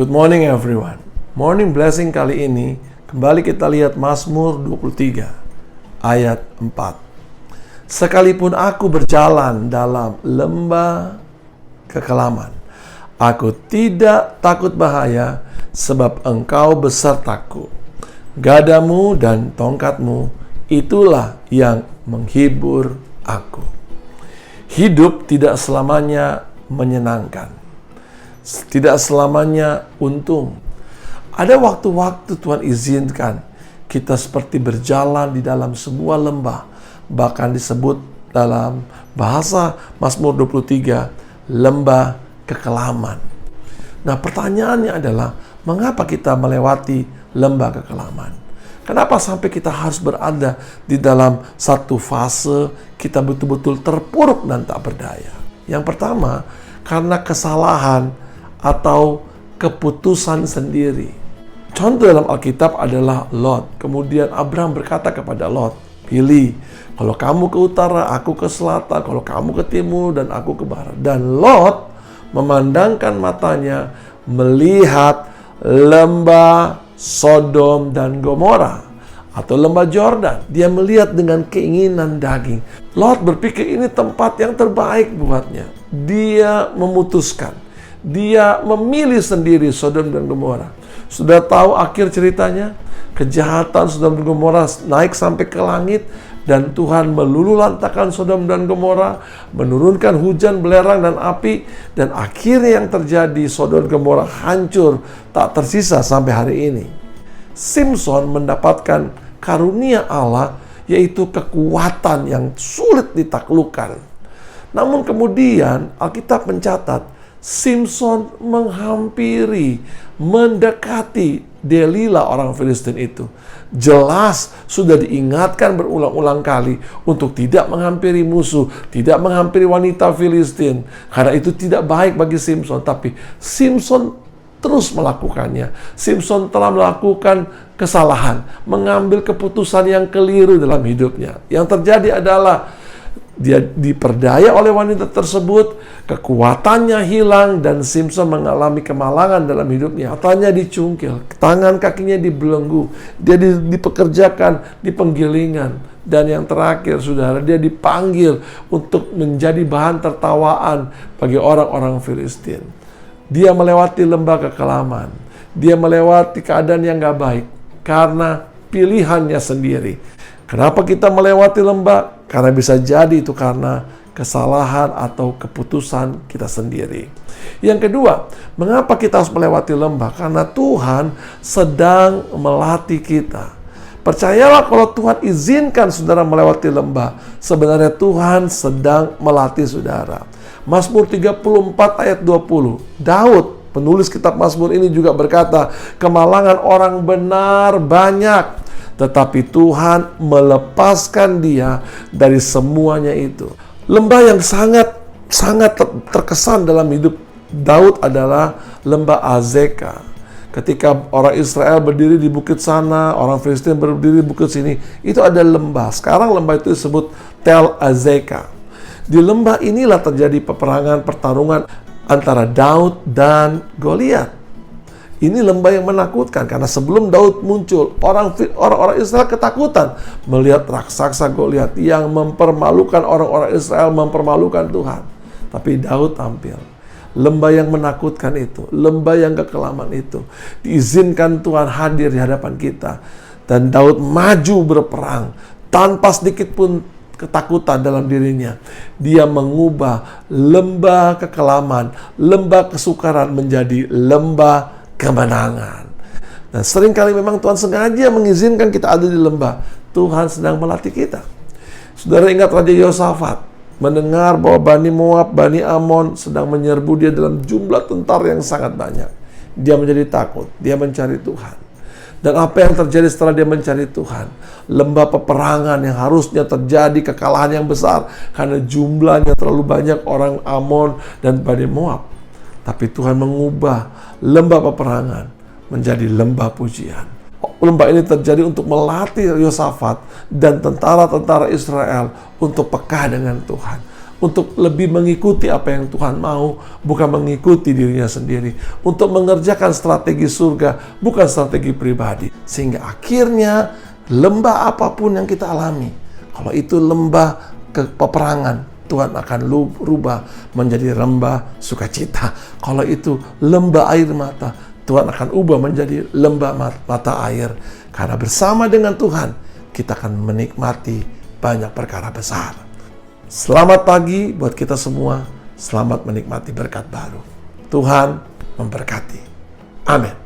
Good morning everyone. Morning blessing kali ini kembali kita lihat Mazmur 23 ayat 4. Sekalipun aku berjalan dalam lembah kekelaman, aku tidak takut bahaya, sebab Engkau besertaku. Gadamu dan tongkatmu, itulah yang menghibur aku. Hidup tidak selamanya menyenangkan, tidak selamanya untung. Ada waktu-waktu Tuhan izinkan kita seperti berjalan di dalam sebuah lembah, bahkan disebut dalam bahasa Mazmur 23 lembah kekelaman. Nah, pertanyaannya adalah, mengapa kita melewati lembah kekelaman? Kenapa sampai kita harus berada di dalam satu fase kita betul-betul terpuruk dan tak berdaya? Yang pertama, karena kesalahan atau keputusan sendiri. Contoh dalam Alkitab adalah Lot. Kemudian Abraham berkata kepada Lot, pilih, kalau kamu ke utara, aku ke selatan, kalau kamu ke timur, dan aku ke barat. Dan Lot memandangkan matanya melihat lembah Sodom dan Gomora atau lembah Yordan. Dia melihat dengan keinginan daging. Lot berpikir ini tempat yang terbaik buatnya. Dia memutuskan, dia memilih sendiri Sodom dan Gomora. Sudah tahu akhir ceritanya? Kejahatan Sodom dan Gomora naik sampai ke langit, dan Tuhan meluluhlantakkan Sodom dan Gomora, menurunkan hujan, belerang, dan api, dan akhirnya yang terjadi, Sodom dan Gomora hancur, tak tersisa sampai hari ini. Simson mendapatkan karunia Allah, yaitu kekuatan yang sulit ditaklukkan. Namun kemudian Alkitab mencatat Simson menghampiri, mendekati Delila orang Filistin itu. Jelas sudah diingatkan berulang-ulang kali untuk tidak menghampiri musuh, tidak menghampiri wanita Filistin, karena itu tidak baik bagi Simson. Tapi Simson terus melakukannya. Simson telah melakukan kesalahan, mengambil keputusan yang keliru dalam hidupnya. Yang terjadi adalah dia diperdaya oleh wanita tersebut, kekuatannya hilang, dan Simson mengalami kemalangan dalam hidupnya. Matanya dicungkil, tangan kakinya dibelenggu, dia dipekerjakan di penggilingan, dan yang terakhir, saudara, dia dipanggil untuk menjadi bahan tertawaan bagi orang-orang Filistin. Dia melewati lembah kekelaman, dia melewati keadaan yang gak baik karena pilihannya sendiri. Kenapa kita melewati lembah? Karena bisa jadi itu karena kesalahan atau keputusan kita sendiri. Yang kedua, mengapa kita harus melewati lembah? Karena Tuhan sedang melatih kita. Percayalah, kalau Tuhan izinkan saudara melewati lembah, sebenarnya Tuhan sedang melatih saudara. Mazmur 34 ayat 20. Daud, penulis kitab Mazmur ini juga berkata, kemalangan orang benar banyak, tetapi Tuhan melepaskan dia dari semuanya itu. Lembah yang sangat terkesan dalam hidup Daud adalah lembah Azeka. Ketika orang Israel berdiri di bukit sana, orang Filistin berdiri di bukit sini, itu ada lembah. Sekarang lembah itu disebut Tel Azeka. Di lembah inilah terjadi peperangan, pertarungan antara Daud dan Goliat. Ini lembah yang menakutkan, karena sebelum Daud muncul, orang-orang Israel ketakutan melihat raksasa Goliat yang mempermalukan orang-orang Israel, mempermalukan Tuhan. Tapi Daud tampil. Lembah yang menakutkan itu, lembah yang kekelaman itu, diizinkan Tuhan hadir di hadapan kita. Dan Daud maju berperang tanpa sedikit pun ketakutan dalam dirinya. Dia mengubah lembah kekelaman, lembah kesukaran menjadi lembah kemenangan. Dan seringkali memang Tuhan sengaja mengizinkan kita ada di lembah. Tuhan sedang melatih kita. Saudara ingat Raja Yosafat mendengar bahwa Bani Moab, Bani Amon sedang menyerbu dia dalam jumlah tentara yang sangat banyak. Dia menjadi takut, dia mencari Tuhan. Dan apa yang terjadi setelah dia mencari Tuhan? Lembah peperangan yang harusnya terjadi kekalahan yang besar karena jumlahnya terlalu banyak orang Amon dan Bani Moab. Tapi Tuhan mengubah lembah peperangan menjadi lembah pujian. Lembah ini terjadi untuk melatih Yosafat dan tentara-tentara Israel untuk peka dengan Tuhan, untuk lebih mengikuti apa yang Tuhan mau, bukan mengikuti dirinya sendiri, untuk mengerjakan strategi surga, bukan strategi pribadi. Sehingga akhirnya lembah apapun yang kita alami, kalau itu lembah peperangan, Tuhan akan rubah menjadi lembah sukacita. Kalau itu lembah air mata, Tuhan akan ubah menjadi lembah mata air. Karena bersama dengan Tuhan, kita akan menikmati banyak perkara besar. Selamat pagi buat kita semua. Selamat menikmati berkat baru. Tuhan memberkati. Amin.